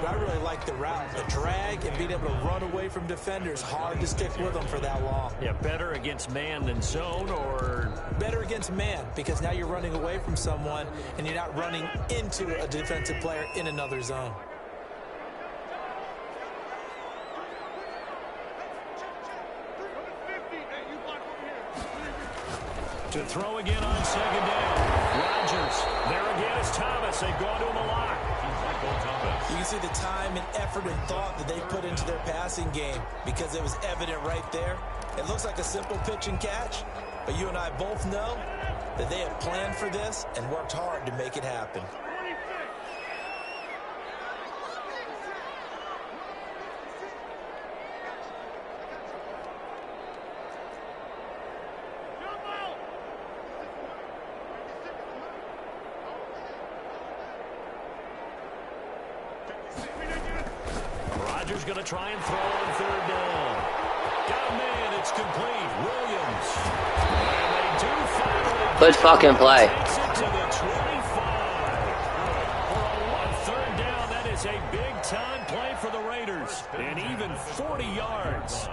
but I really like the route. The drag and being able to run away from defenders. Hard to stick with them for that long. Yeah, better against man than zone, or? Better against man, because now you're running away from someone and you're not running into a defensive player in another zone. To throw again on second down. Rodgers. There again is Thomas. They've gone to him a lot. You can see the time and effort and thought that they put into their passing game because it was evident right there. It looks like a simple pitch and catch, but you and I both know that they have planned for this and worked hard to make it happen. Rodgers going to try and throw on third down. Got a man. It's complete. Williams. And they do finally. Good fucking play. Takes it to the 25. For a third down, that is a big-time play for the Raiders. And even 40 yards.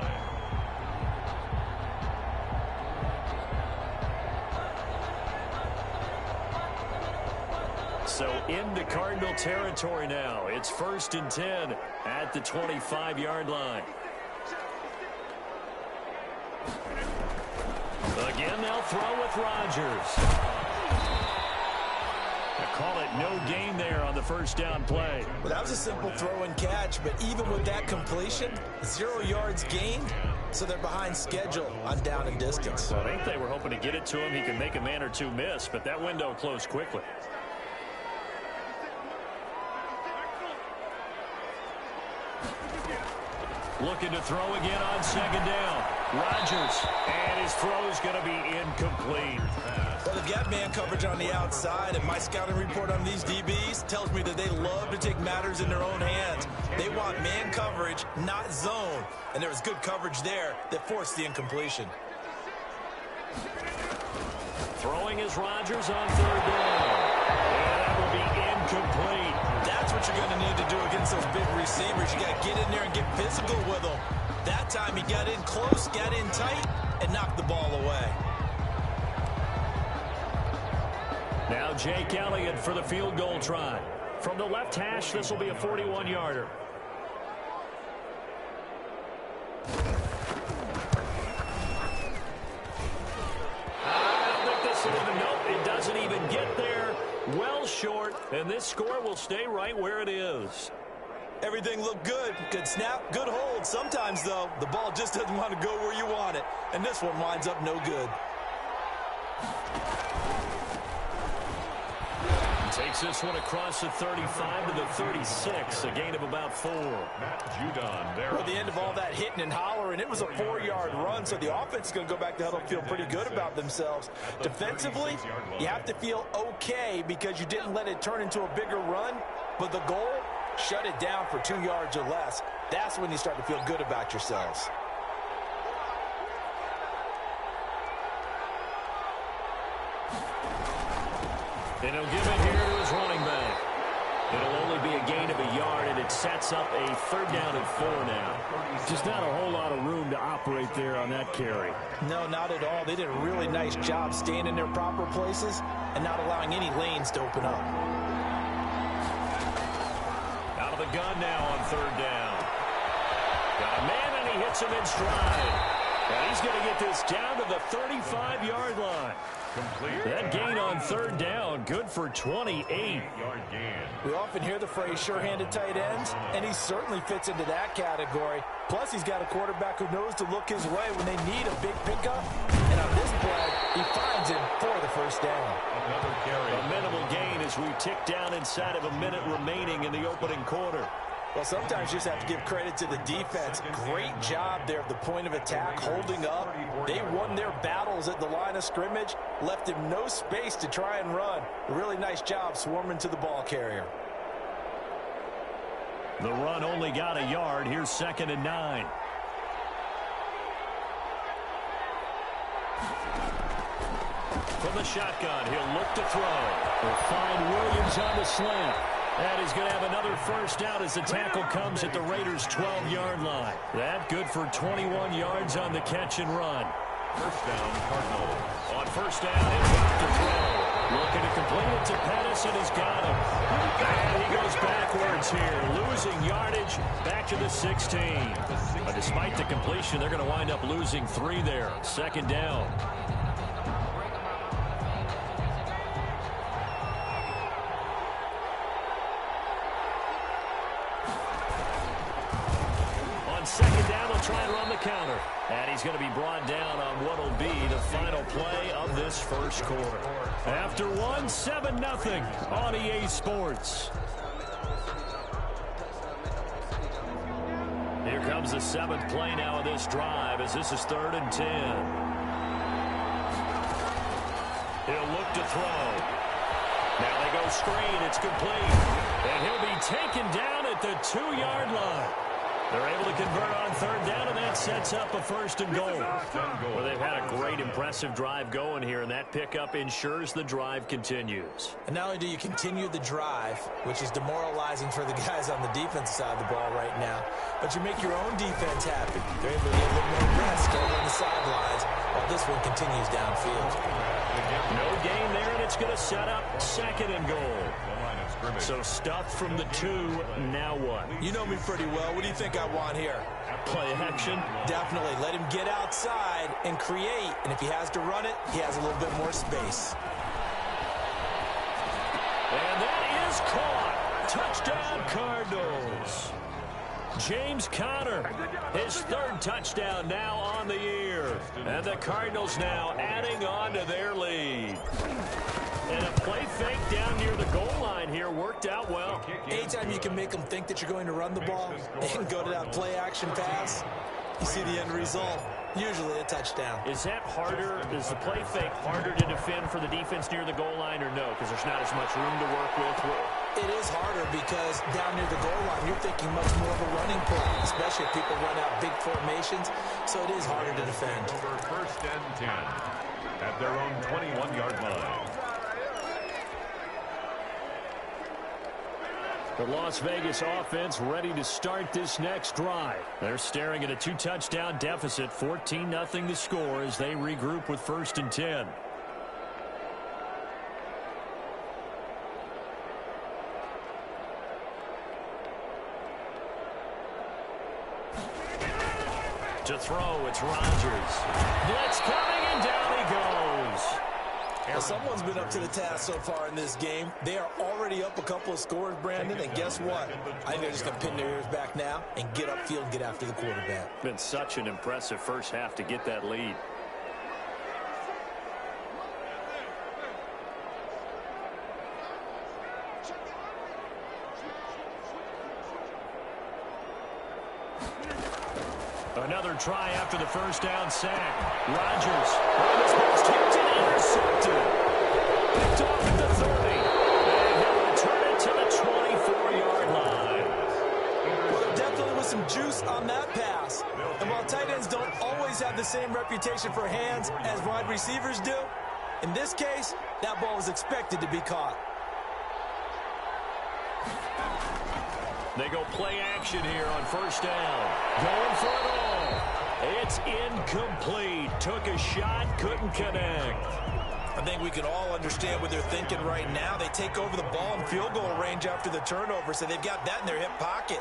So into Cardinal territory now. It's 1st and 10 at the 25-yard line. Again, they'll throw with Rodgers. They call it no gain there on the first down play. Well, that was a simple throw and catch, but even with that completion, 0 yards gained, so they're behind schedule on down and distance. Well, I think they were hoping to get it to him. He could make a man or two miss, but that window closed quickly. Looking to throw again on second down. Rodgers, and his throw is going to be incomplete. Well, they've got man coverage on the outside, and my scouting report on these DBs tells me that they love to take matters in their own hands. They want man coverage, not zone, and there was good coverage there that forced the incompletion. Throwing is Rodgers on third down. And that will be incomplete. That's what you're going to need to do against those big receivers. You got to get in there and get physical with them. That time he got in close, got in tight, and knocked the ball away. Now Jake Elliott for the field goal try. From the left hash, this will be a 41-yarder. I don't think this will even, nope, it doesn't even get there. Well short, and this score will stay right where it is. Everything looked good. Good snap, good hold. Sometimes, though, the ball just doesn't want to go where you want it. And this one winds up no good. Takes this one across the 35 to the 36, a gain of about 4. Matt Judon there. Well, at the end of all that hitting and hollering, it was a 4-yard run, so the offense is going to go back to huddle and feel pretty good about themselves. Defensively, you have to feel okay because you didn't let it turn into a bigger run, but the goal, shut it down for 2 yards or less. That's when you start to feel good about yourselves. And he'll give it here to his running back. It'll only be a gain of a yard, and it sets up a third down and 4 now. Just not a whole lot of room to operate there on that carry. No, not at all. They did a really nice job staying in their proper places and not allowing any lanes to open up. Out of the gun now on third down. Got a man, and he hits him in stride. And he's going to get this down to the 35-yard line. That gain on third down, good for 28. We often hear the phrase sure-handed tight ends, and he certainly fits into that category. Plus, he's got a quarterback who knows to look his way when they need a big pickup. And on this play, he finds him for the first down. Another carry. A minimal gain as we tick down inside of a minute remaining in the opening quarter. Well, sometimes you just have to give credit to the defense. Great job there at the point of attack, holding up. They won their battles at the line of scrimmage, left him no space to try and run. Really nice job swarming to the ball carrier. The run only got a yard. Here's 2nd and 9. From the shotgun, he'll look to throw. They'll find Williams on the slant. And he's going to have another first down as the tackle comes at the Raiders' 12-yard line. That good for 21 yards on the catch and run. First down, Cardinals. On first down, he'll drop to throw. Looking to complete it to Pettis, and he's got him. And he goes backwards here, losing yardage back to the 16. But despite the completion, they're going to wind up losing 3 there. Second down. Second down, they'll try and run the counter. And he's going to be brought down on what will be the final play of this first quarter. After 7-0 on EA Sports. Here comes the 7th play now of this drive as this is 3rd and 10. He'll look to throw. Now they go screen. It's complete. And he'll be taken down at the 2-yard line. They're able to convert on 3rd down, and that sets up a 1st and goal. Well, they've had a great, impressive drive going here, and that pickup ensures the drive continues. And not only do you continue the drive, which is demoralizing for the guys on the defensive side of the ball right now, but you make your own defense happy. They're able to get a little more rest over on the sidelines while this one continues downfield. No gain there, and it's going to set up 2nd and goal. So stuff from the 2, now what? You know me pretty well. What do you think I want here? Play action? Definitely. Let him get outside and create. And if he has to run it, he has a little bit more space. And that is caught. Touchdown, Cardinals. James Conner, his 3rd touchdown now on the year. And the Cardinals now adding on to their lead. And a play fake down near the goal line here worked out well. Anytime you can make them think that you're going to run the ball and go to that play action pass, you see the end result. Usually a touchdown. Is that harder? Is the play fake harder to defend for the defense near the goal line or no? Because there's not as much room to work with. It is harder because down near the goal line, you're thinking much more of a running play, especially if people run out big formations. So it is harder to defend. Over 1st and 10 at their own 21-yard line. The Las Vegas offense ready to start this next drive. They're staring at a 2-touchdown deficit, 14-0 the score as they regroup with 1st and 10. To throw, it's Rodgers. Blitz coming, and down he goes. Well, someone's been up to the task so far in this game. They are already up a couple of scores, Brandon, and guess what? I think they're just going to pin their ears back now and get upfield and get after the quarterback. Been such an impressive first half to get that lead. Another try after the first down sack. Rodgers. Tipped and intercepted. Picked off at the 30. And he'll return it to the 24-yard line. Well, there definitely was some juice on that pass. And while tight ends don't always have the same reputation for hands as wide receivers do, in this case, that ball was expected to be caught. They go play action here on first down. Going for it all. It's incomplete. Took a shot, couldn't connect. I think we can all understand what they're thinking right now. They take over the ball in field goal range after the turnover, so they've got that in their hip pocket.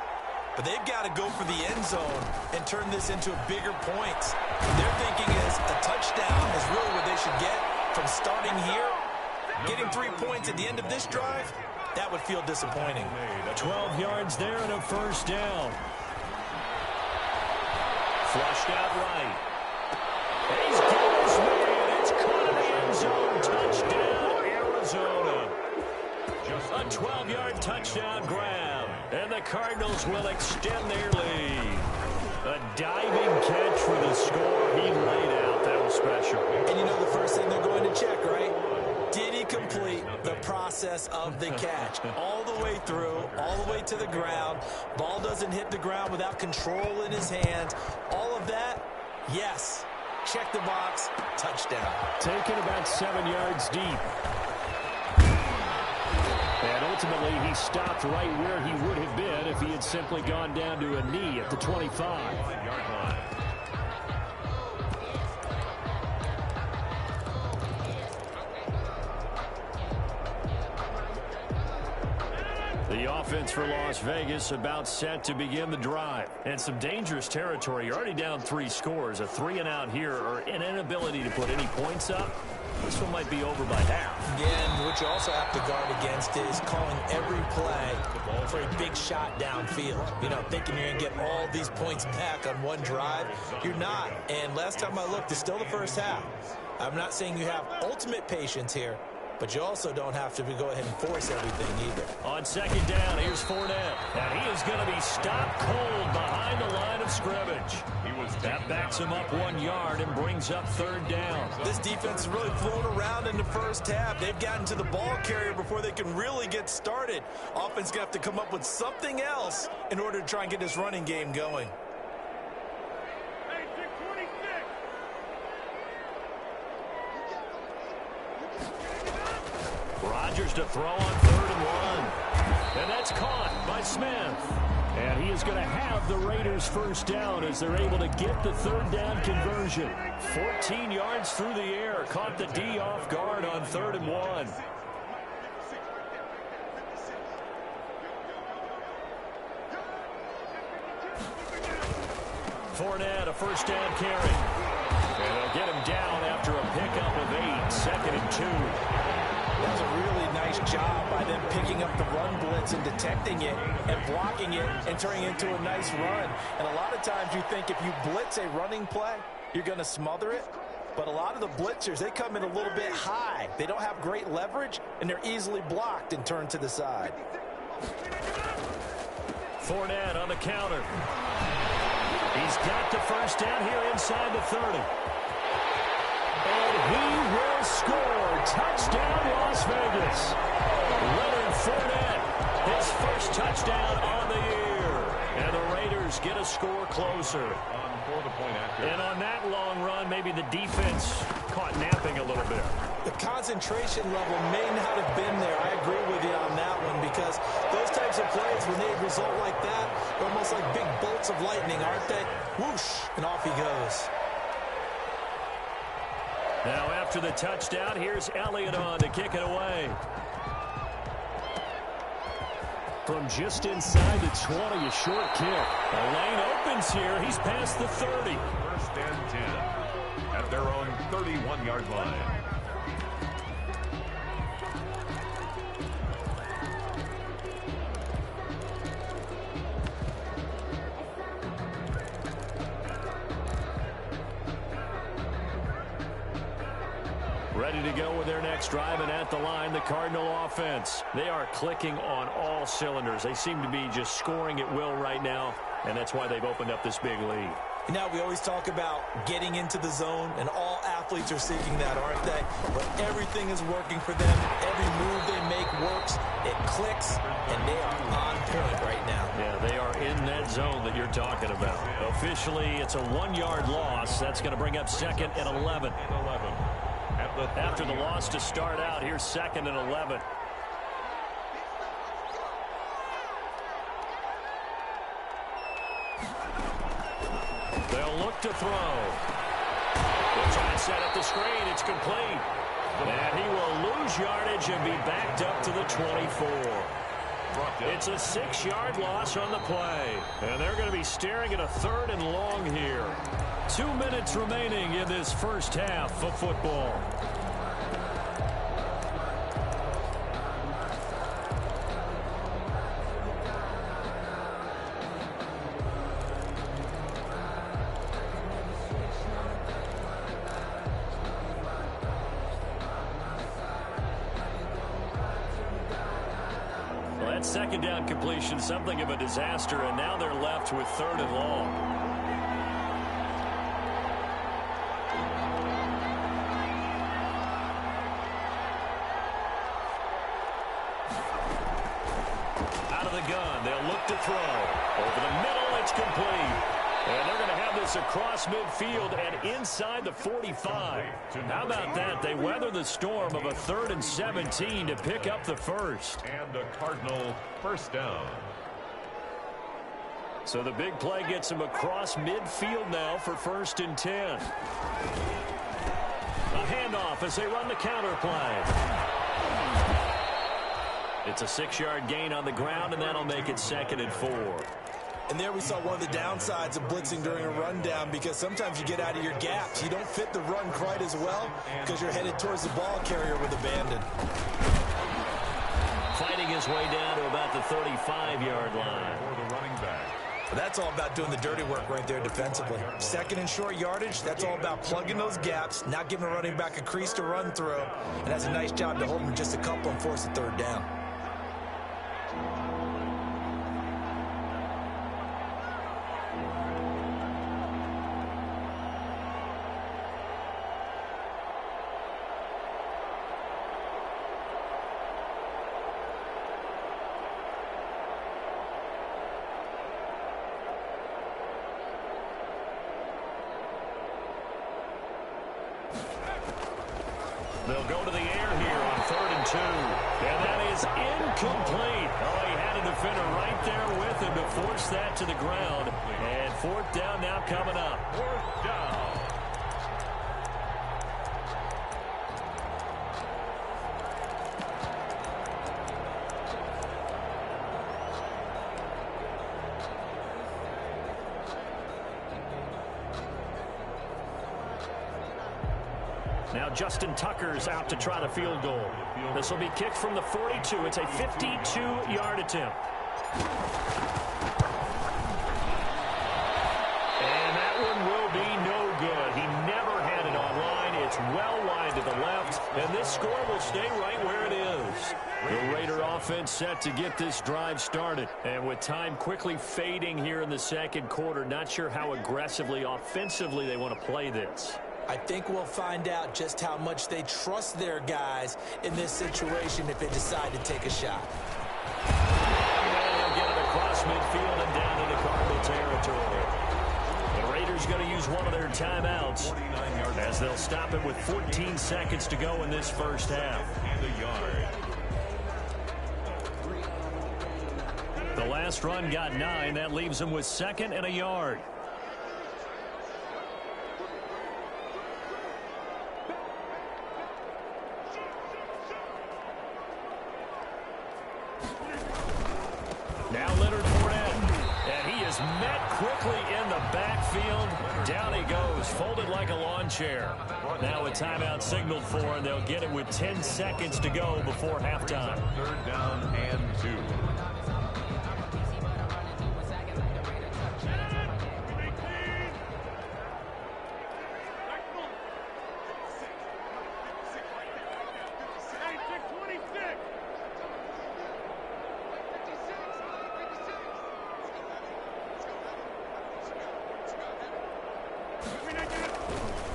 But they've got to go for the end zone and turn this into bigger points. Their thinking is a touchdown is really what they should get from starting here. Getting 3 points at the end of this drive, that would feel disappointing. 12 yards there and a first down. Flushed out right. He's got his man. It's caught in the end zone. Touchdown, Arizona. A 12-yard touchdown grab. And the Cardinals will extend their lead. A diving catch for the score. He laid out. That was special. And you know the first thing they're going to check, right? Did he complete the process of the catch? All the way through, all the way to the ground. Ball doesn't hit the ground without control in his hands. All of that, yes. Check the box, touchdown. Taken about 7 yards deep. And ultimately he stopped right where he would have been if he had simply gone down to a knee at the 25. The offense for Las Vegas about set to begin the drive. And some dangerous territory. You're already down 3 scores. A 3-and-out here or an inability to put any points up. This one might be over by half. Yeah, and what you also have to guard against is calling every play for a big shot downfield. You know, thinking you're going to get all these points back on one drive. You're not. And last time I looked, it's still the first half. I'm not saying you have ultimate patience here, but you also don't have to go ahead and force everything either. On second down, here's Fournette. And he is going to be stopped cold behind the line of scrimmage. That backs him up 1 yard and brings up third down. This defense has really flown around in the first half. They've gotten to the ball carrier before they can really get started. Offense going to have to come up with something else in order to try and get this running game going. Rodgers to throw on 3rd and 1. And that's caught by Smith. And he is going to have the Raiders first down as they're able to get the 3rd down conversion. 14 yards through the air. Caught the D off guard on 3rd and 1. Fournette, a first down carry. And they'll get him down after a pickup of 8. 2nd and 2. That was a really nice job by them picking up the run blitz and detecting it and blocking it and turning it into a nice run. And a lot of times you think if you blitz a running play, you're going to smother it. But a lot of the blitzers, they come in a little bit high. They don't have great leverage, and they're easily blocked and turned to the side. Fournette on the counter. He's got the first down here inside the 30. And he will score. Touchdown, Las Vegas. Leonard Fournette, his first touchdown on the year. And the Raiders get a score closer. And on that long run, maybe the defense caught napping a little bit. The concentration level may not have been there. I agree with you on that one because those types of plays, when they result like that, they're almost like big bolts of lightning, aren't they? Whoosh, and off he goes. Now after the touchdown, here's Elliott on to kick it away. From just inside the 20, a short kick. The lane opens here. He's past the 30. 1st and 10 at their own 31-yard line. Ready to go with their next drive, and at the line, the Cardinal offense. They are clicking on all cylinders. They seem to be just scoring at will right now, and that's why they've opened up this big lead. Now we always talk about getting into the zone, and all athletes are seeking that, aren't they? But everything is working for them. Every move they make works. It clicks, and they are on point right now. Yeah, they are in that zone that you're talking about. Officially, it's a 1-yard loss. That's going to bring up 2nd and 11. After the loss to start out, here's 2nd and 11. They'll look to throw. They're trying to set up the screen. It's complete. And he will lose yardage and be backed up to the 24. It's a 6-yard loss on the play. And they're going to be staring at a 3rd and long here. 2 minutes remaining in this first half of football. Well, that 2nd down completion, something of a disaster, and now they're left with 3rd and long. Out of the gun, they'll look to throw. Over the middle, it's complete. And they're going to have this across midfield and inside the 45. How about that? They weather the storm of a 3rd and 17 to pick up the first. And a Cardinal first down. So the big play gets them across midfield now for 1st and 10. A handoff as they run the counter play. It's a 6-yard gain on the ground, and that'll make it 2nd and 4. And there we saw one of the downsides of blitzing during a rundown, because sometimes you get out of your gaps. You don't fit the run quite as well because you're headed towards the ball carrier with abandon. Fighting his way down to about the 35-yard line. For the running back. That's all about doing the dirty work right there defensively. 2nd and short yardage, that's all about plugging those gaps, not giving a running back a crease to run through. And that's a nice job to hold him just a couple and force a 3rd down. They'll go to the air here on 3rd and 2. And that is incomplete. Oh, he had a defender right there with him to force that to the ground. And 4th down now coming up. 4th down. Now Justin Tucker's out to try the field goal. This will be kicked from the 42. It's a 52-yard attempt. And that one will be no good. He never had it online. It's well wide to the left. And this score will stay right where it is. The Raider offense set to get this drive started. And with time quickly fading here in the 2nd quarter, not sure how aggressively, offensively they want to play this. I think we'll find out just how much they trust their guys in this situation if they decide to take a shot. And they'll get it across midfield and down into Cardinal territory. The Raiders going to use one of their timeouts as they'll stop it with 14 seconds to go in this 1st half. And a yard. The last run got 9. That leaves them with 2nd and a yard. Now Leonard Fournette, and he is met quickly in the backfield. Down he goes, folded like a lawn chair. Now a timeout signaled for, and they'll get it with 10 seconds to go before halftime. 3rd down and 2.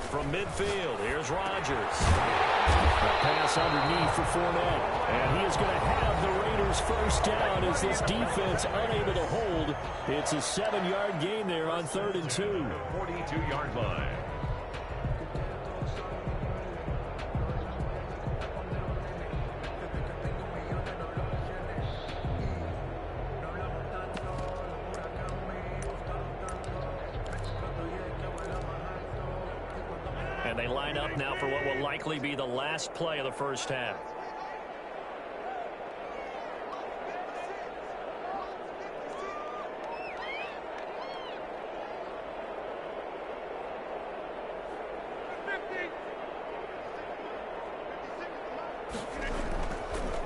From midfield, here's Rodgers. A pass underneath for Fournette. And he is going to have the Raiders 1st down as this defense unable to hold. It's a 7-yard gain there on 3rd and 2. 42-yard line. And they line up now for what will likely be the last play of the 1st half.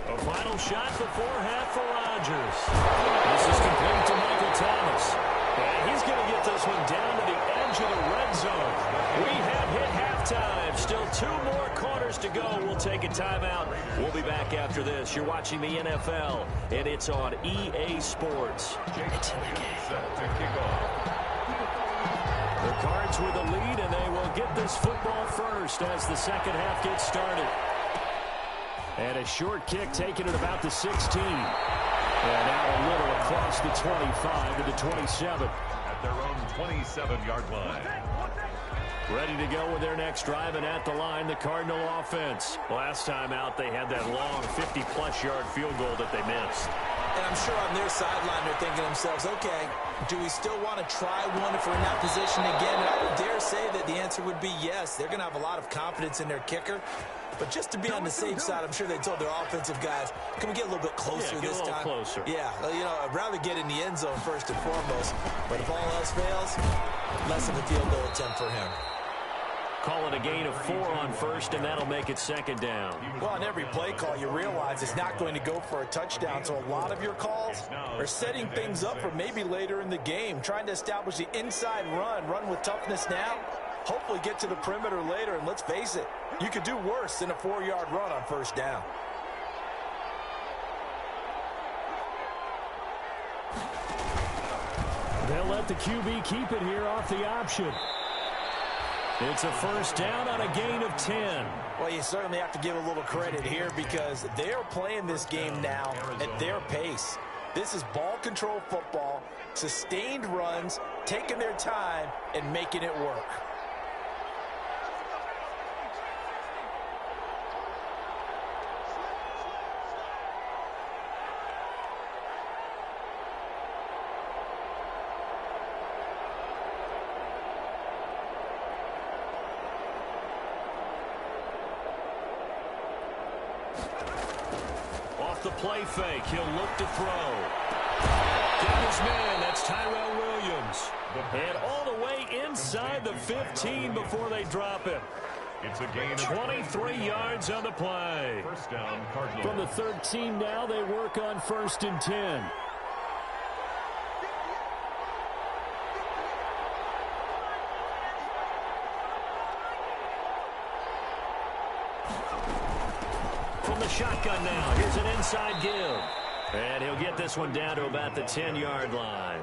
A final shot before half for Rodgers. This is complete to Michael Thomas. And he's going to get this one down to the edge of the red zone. We have hit halftime. Still 2 more quarters to go. We'll take a timeout. We'll be back after this. You're watching the NFL, and it's on EA Sports. It's in the game. Set to kick off. The Cards with a lead, and they will get this football first as the 2nd half gets started. And a short kick taken at about the 16. And out a little across the 25 to the 27. their own 27-yard line. Ready to go with their next drive, and at the line, the Cardinal offense. Last time out, they had that long 50-plus yard field goal that they missed. And I'm sure on their sideline they're thinking to themselves, okay, do we still want to try one if we're in that position again? And I would dare say that the answer would be yes. They're going to have a lot of confidence in their kicker. But just to be on the safe side, I'm sure they told their offensive guys, can we get a little bit closer this time? Closer. Yeah, you know, I'd rather get in the end zone first and foremost. But if all else fails, less of a field goal attempt for him. Call it a gain of 4 on first, and that'll make it second down. Well, on every play call, you realize it's not going to go for a touchdown. So a lot of your calls are setting things up for maybe later in the game, trying to establish the inside run with toughness now, hopefully get to the perimeter later. And let's face it, you could do worse than a 4-yard run on first down. They'll let the QB keep it here off the option. It's a first down on a gain of 10. Well, you certainly have to give a little credit here because they're playing this game now at their pace. This is ball control football, sustained runs, taking their time, and making it work. The play fake. He'll look to throw. Get his man. That's Tyrell Williams. And all the way inside the 15 before they drop him. It's a gain of 23 yards on the play. First down, Cardinals. From the 13 now, they work on 1st and 10. From the shotgun now, here's an inside give. And he'll get this one down to about the 10-yard line.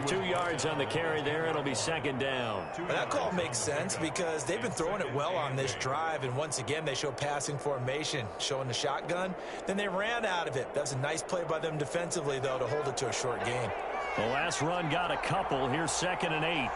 2 yards on the carry there. It'll be second down. But that call makes sense because they've been throwing it well on this drive. And once again, they show passing formation, showing the shotgun. Then they ran out of it. That's a nice play by them defensively, though, to hold it to a short gain. The last run got a couple. Here's 2nd and 8.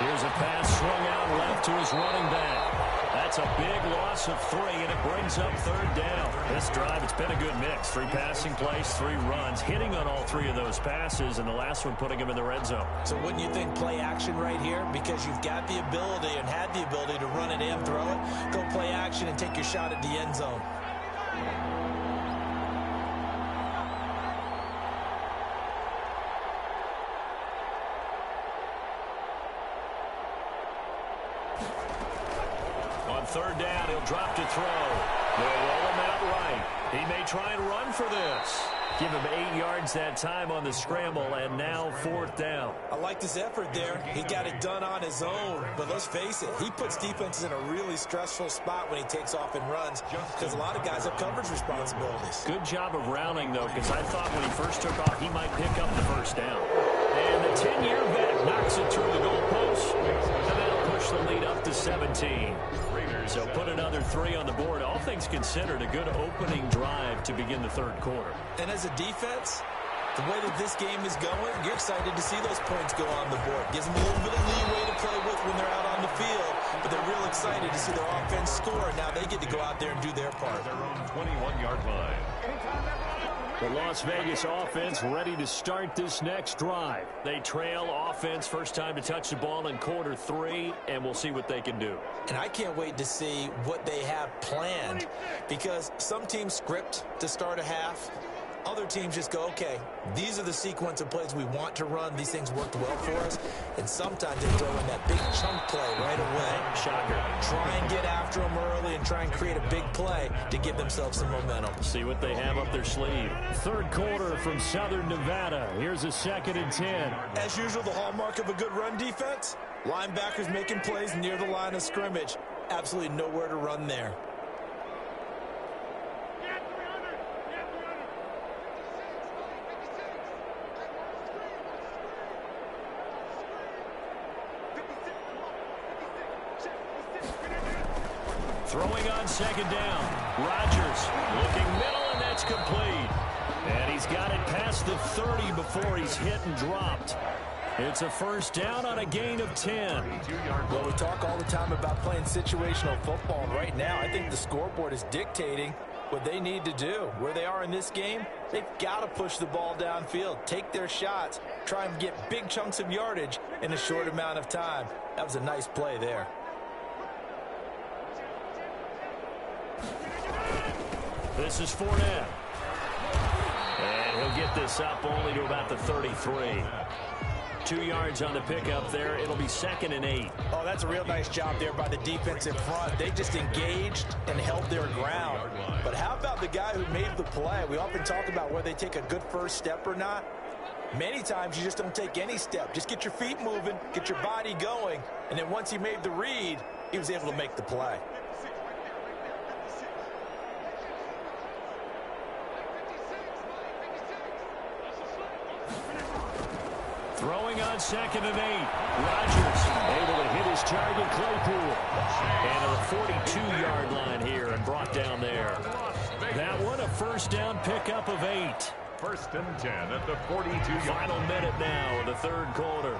Here's a pass swung out left to his running back. That's a big loss of 3, and it brings up 3rd down. This drive, it's been a good mix. 3 passing plays, 3 runs, hitting on all 3 of those passes, and the last one putting him in the red zone. So wouldn't you think play action right here? Because you've got the ability and had the ability to run it in, throw it, go play action, and take your shot at the end zone. On 3rd down, he'll drop to throw. They'll roll him out right. He may try and run for this. Give him 8 yards that time on the scramble, and now 4th down. I liked his effort there. He got it done on his own. But let's face it, he puts defenses in a really stressful spot when he takes off and runs because a lot of guys have coverage responsibilities. Good job of rounding, though, because I thought when he first took off, he might pick up the first down. And the 10-year vet knocks it through the goalpost, and that'll push the lead up to 17. So put another 3 on the board. All things considered, a good opening drive to begin the 3rd quarter. And as a defense, the way that this game is going, you're excited to see those points go on the board. Gives them a little bit of leeway to play with when they're out on the field, but they're real excited to see their offense score. Now they get to go out there and do their part. Their own 21-yard line. The Las Vegas offense ready to start this next drive. They trail offense, first time to touch the ball in quarter 3, and we'll see what they can do. And I can't wait to see what they have planned because some teams script to start a half. Other teams just go, okay, these are the sequence of plays we want to run. These things worked well for us. And sometimes they throw in that big chunk play right away. Shocker. Try and get after them early and try and create a big play to give themselves some momentum. See what they have up their sleeve. 3rd quarter from Southern Nevada. Here's a 2nd and 10. As usual, the hallmark of a good run defense, linebackers making plays near the line of scrimmage. Absolutely nowhere to run there. Throwing on second down. Rodgers looking middle, and that's complete. And he's got it past the 30 before he's hit and dropped. It's a first down on a gain of 10. Well, we talk all the time about playing situational football. And right now, I think the scoreboard is dictating what they need to do. Where they are in this game, they've got to push the ball downfield, take their shots, try and get big chunks of yardage in a short amount of time. That was a nice play there. This is Fournette. And he'll get this up only to about the 33. 2 yards on the pickup there. It'll be 2nd and 8. Oh, that's a real nice job there by the defense in front. They just engaged and held their ground. But how about the guy who made the play? We often talk about whether they take a good first step or not. Many times you just don't take any step. Just get your feet moving, get your body going, and then once he made the read, he was able to make the play. Throwing on 2nd and 8. Rodgers able to hit his target, Claypool. And a 42-yard line here and brought down there. That one, a first down pickup of 8. 1st and 10 at the 42-yard. Final minute now of the third quarter.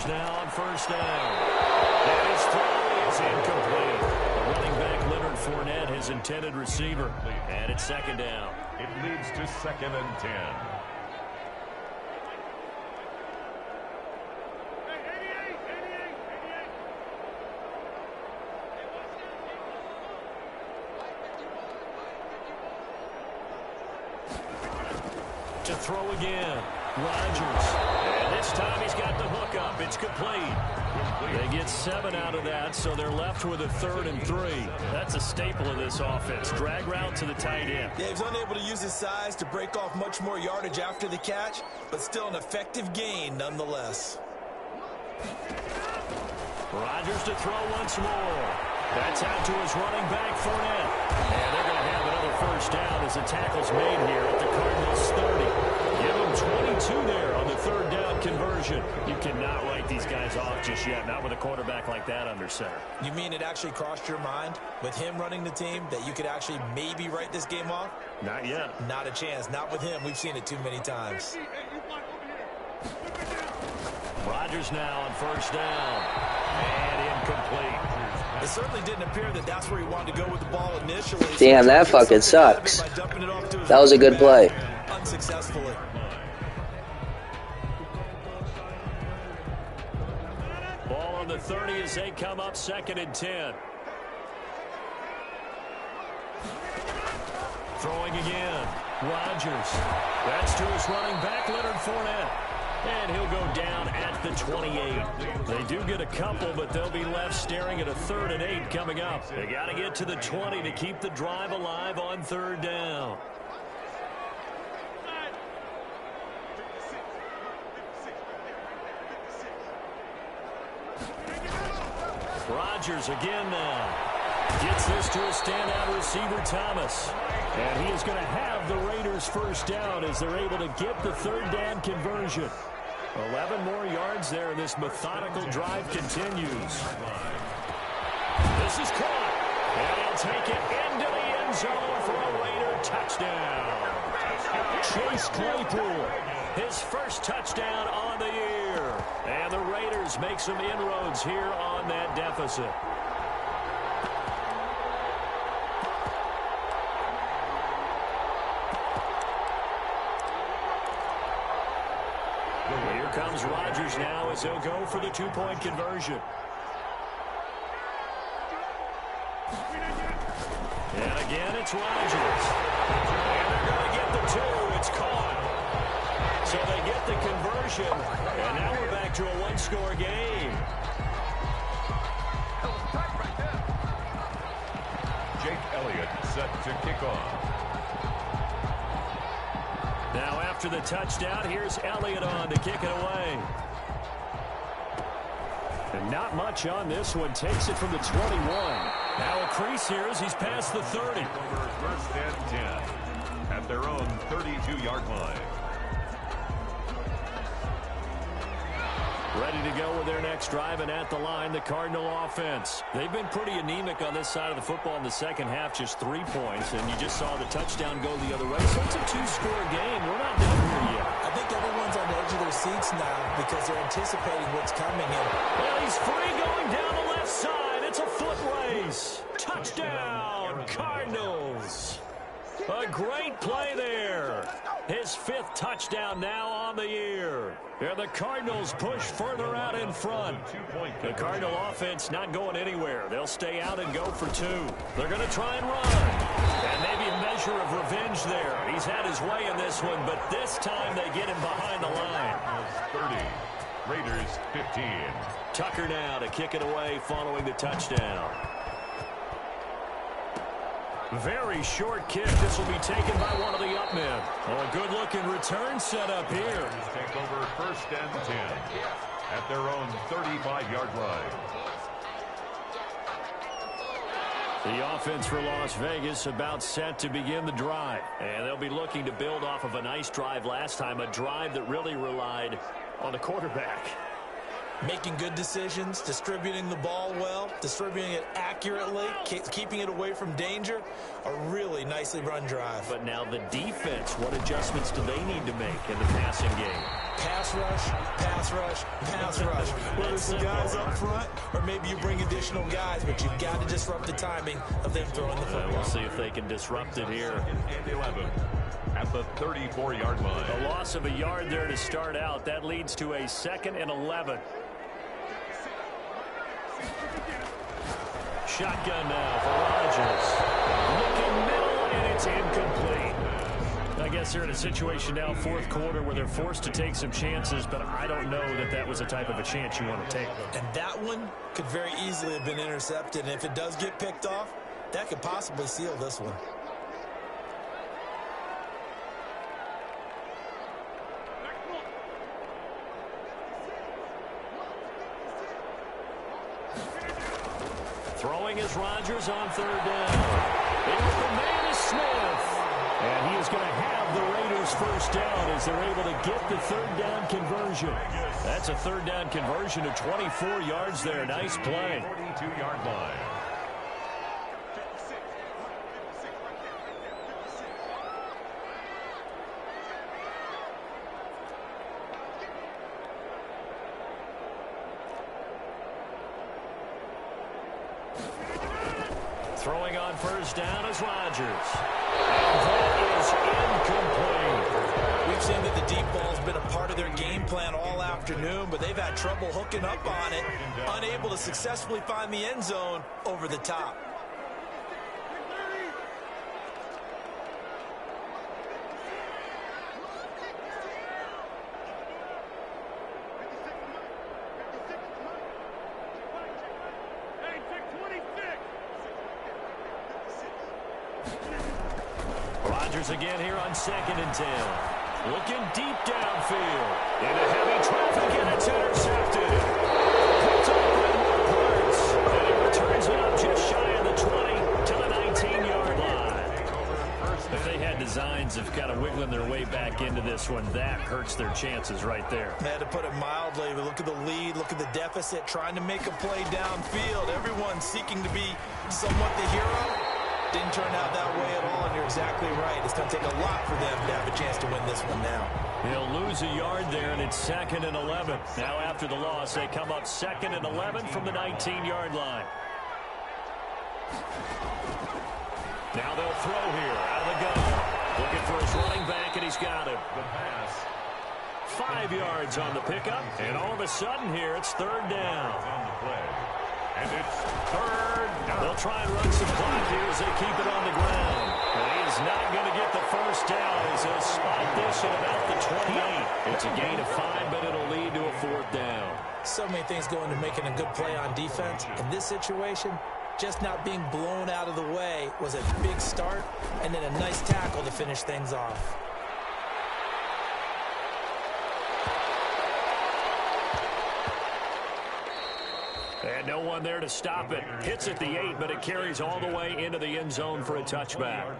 Now on first down. And his throw is incomplete. The running back Leonard Fournette, his intended receiver. And it's 2nd down. It leads to 2nd and 10. To throw again. Rodgers. And this time he's got the hook up. It's complete. They get 7 out of that, so they're left with a 3rd and 3. That's a staple of this offense. Drag route to the tight end. Yeah, he's unable to use his size to break off much more yardage after the catch, but still an effective gain nonetheless. Rodgers to throw once more. That's out to his running back, Fournette. And they're going to have another first down as the tackle's made here at the Cardinals' 30. Give him 22 there on the 3rd down conversion. You cannot write these guys off just yet, not with a quarterback like that under center. You mean it actually crossed your mind with him running the team that you could actually maybe write this game off? Not yet. Not a chance. Not with him. We've seen it too many times. Rodgers now on first down. And incomplete. It certainly didn't appear that that's where he wanted to go with the ball initially. Damn, that fucking sucks. That was a good play. Unsuccessfully. Ball on the 30 as they come up 2nd and 10. Throwing again. Rodgers. That's to his running back, Leonard Fournette. And he'll go down at the 28. They do get a couple, but they'll be left staring at a 3rd and 8 coming up. They got to get to the 20 to keep the drive alive on 3rd down. Rodgers again now. Gets this to a standout receiver, Thomas. And he is going to have the Raiders first down as they're able to get the 3rd down conversion. 11 more yards there, and this methodical drive continues. This is caught. And he'll take it into the end zone for a Raider touchdown. Chase Claypool, his first touchdown on the year. And the Raiders make some inroads here on that deficit. Here comes Rodgers now as he'll go for the 2-point conversion. And again, it's Rodgers. And they're going to get the 2. It's caught. So they get the conversion. And now we're back to a 1-score game. Jake Elliott set to kick off. Now after the touchdown, here's Elliott on to kick it away. And not much on this one. Takes it from the 21. Now a crease here as he's past the 30. Over first and 10 at their own 32-yard line. Ready to go with their next drive, and at the line, the Cardinal offense. They've been pretty anemic on this side of the football in the second half, just 3 points, and you just saw the touchdown go the other way. So it's a 2-score game. We're not done here yet. I think everyone's on the edge of their seats now because they're anticipating what's coming in. Well, he's free going down the left side. It's a foot race. Touchdown, Cardinals. A great play there. His 5th touchdown now on the year. And the Cardinals push further out in front. The Cardinal offense not going anywhere. They'll stay out and go for 2. They're going to try and run. And maybe a measure of revenge there. He's had his way in this one, but this time they get him behind the line. 30. Raiders 15. Tucker now to kick it away following the touchdown. Very short kick. This will be taken by one of the up men. Oh, a good-looking return set up here. Take over first and 10 at their own 35-yard line. The offense for Las Vegas about set to begin the drive. And they'll be looking to build off of a nice drive last time, a drive that really relied on the quarterback. Making good decisions, distributing the ball well, distributing it accurately, keeping it away from danger. A really nicely run drive. But now the defense, what adjustments do they need to make in the passing game? Pass rush, pass rush, pass rush. Whether it's the guys up front or maybe you bring additional guys, but you've got to disrupt the timing of them throwing the football. We'll see if they can disrupt it here. And 11 at the 34-yard line. A loss of a yard there to start out. That leads to a 2nd and 11. Shotgun now for Rodgers. Looking middle, and it's incomplete. I guess they're in a situation now, 4th quarter, where they're forced to take some chances, but I don't know that that was the type of a chance you want to take. And that one could very easily have been intercepted. And if it does get picked off, that could possibly seal this one. Throwing is Rodgers on 3rd down. And the man is Smith. And he is going to have the Raiders first down as they're able to get the 3rd down conversion. That's a 3rd down conversion of 24 yards there. Nice play. 42-yard line. Throwing on 1st down is Rodgers. And that is incomplete. We've seen that the deep ball's been a part of their game plan all afternoon, but they've had trouble hooking up on it, unable to successfully find the end zone over the top. Rodgers again here on 2nd and 10. Looking deep downfield. Into heavy traffic, and it's intercepted. Picked up by Mark Hurts. And he returns it up just shy of the 20 to the 19-yard line. If they had designs of kind of wiggling their way back into this one, that hurts their chances right there. They had to put it mildly, but look at the lead, look at the deficit, trying to make a play downfield. Everyone seeking to be somewhat the hero. Didn't turn out that way at all, and you're exactly right. It's going to take a lot for them to have a chance to win this one now. They'll lose a yard there, and it's 2nd and 11. Now after the loss, they come up 2nd and 11 from the 19-yard line. Now they'll throw here out of the gun. Looking for his running back, and he's got him. The pass. 5 yards on the pickup, and all of a sudden here, it's 3rd down. On the play. And it's 3rd down. They'll try and run some clock here as they keep it on the ground. But he is not going to get the first down as they'll spot this at about the 28. It's a gain of 5, but it'll lead to a 4th down. So many things go into making a good play on defense. In this situation, just not being blown out of the way was a big start, and then a nice tackle to finish things off. And no one there to stop it. Hits at the 8, but it carries all the way into the end zone for a touchback.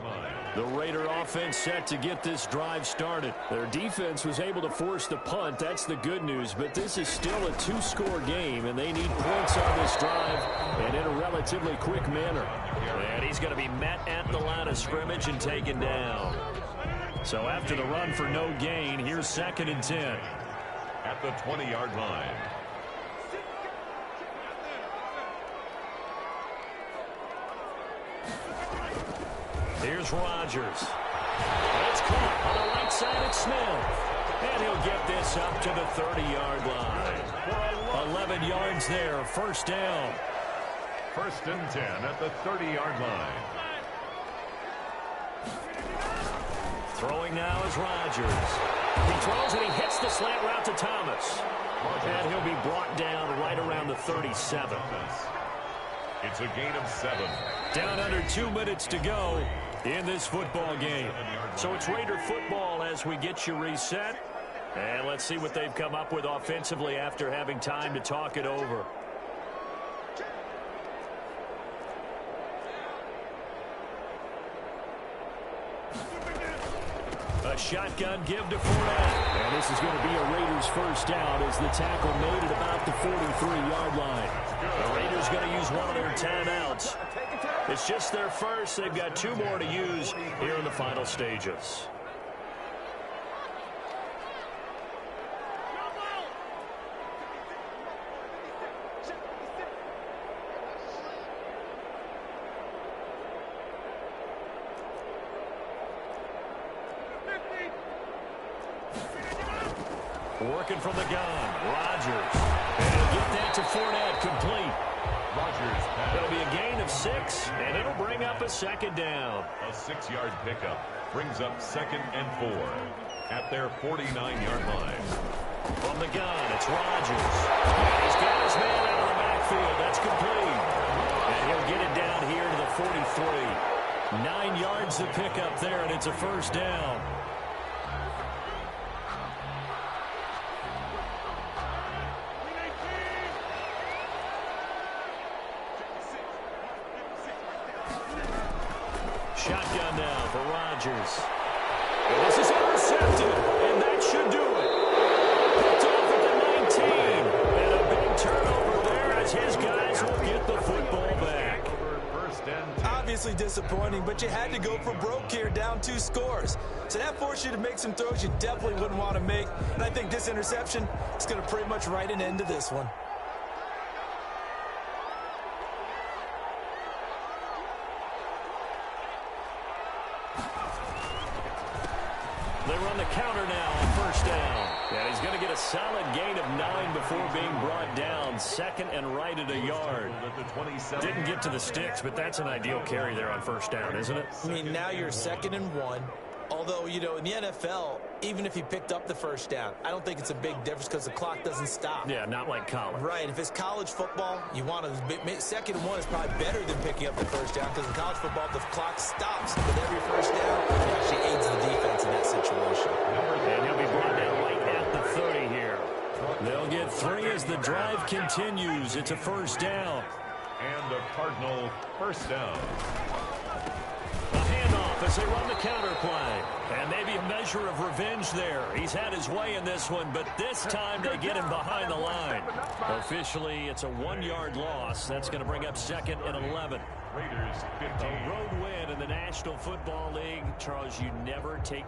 The Raider offense set to get this drive started. Their defense was able to force the punt. That's the good news. But this is still a 2-score game, and they need points on this drive and in a relatively quick manner. And he's going to be met at the line of scrimmage and taken down. So after the run for no gain, here's 2nd and 10. At the 20-yard line. Here's Rodgers. It's caught on the right side at Smith. And he'll get this up to the 30-yard line. 11 yards there, 1st down. 1st and 10 at the 30-yard line. Throwing now is Rodgers. He throws and he hits the slant route to Thomas. And he'll be brought down right around the 37. It's a gain of 7. Down under 2 minutes to go in this football game. So it's Raider football as we get you reset. And let's see what they've come up with offensively after having time to talk it over. A shotgun give to Fournette. And this is going to be a Raiders 1st down as the tackle made at about the 43-yard line. The Raiders going to use one of their timeouts. It's just their first. They've got 2 more to use here in the final stages. Working from the gun, Rodgers. And he'll get that to Fournette, complete. Rodgers. It'll be a gain of 6, and it'll bring up a 2nd down. A 6-yard pickup brings up 2nd and 4 at their 49-yard line. From the gun, it's Rodgers. And he's got his man out of the backfield. That's complete. And he'll get it down here to the 43. 9 yards to pick up there, and it's a 1st down. Shotgun now for Rodgers. And this is intercepted, and that should do it. Picked off at the 19. And a big turnover there as his guys will get the football back. Obviously disappointing, but you had to go for broke here, down 2 scores. So that forced you to make some throws you definitely wouldn't want to make. And I think this interception is going to pretty much write an end to this one. They run the counter now on 1st down. And he's going to get a solid gain of 9 before being brought down. 2nd and right at a yard. Didn't get to the sticks, but that's an ideal carry there on 1st down, isn't it? I mean, now you're 2nd and 1. Although, you know, in the NFL, even if he picked up the 1st down, I don't think it's a big difference because the clock doesn't stop. Yeah, not like college. Right. If it's college football, you want to 2nd and 1 is probably better than picking up the 1st down because in college football, the clock stops with every 1st down. It actually aids the defense in that situation. And he'll be brought down right at the 30 here. They'll get 3 as the drive continues. It's a 1st down. And a Cardinal 1st down. A handoff as they run the counter play. And maybe a measure of revenge there. He's had his way in this one, but this time they get him behind the line. Officially, it's a 1-yard loss. That's going to bring up 2nd and 11. Raiders 15. A road win in the National Football League. Charles, you never take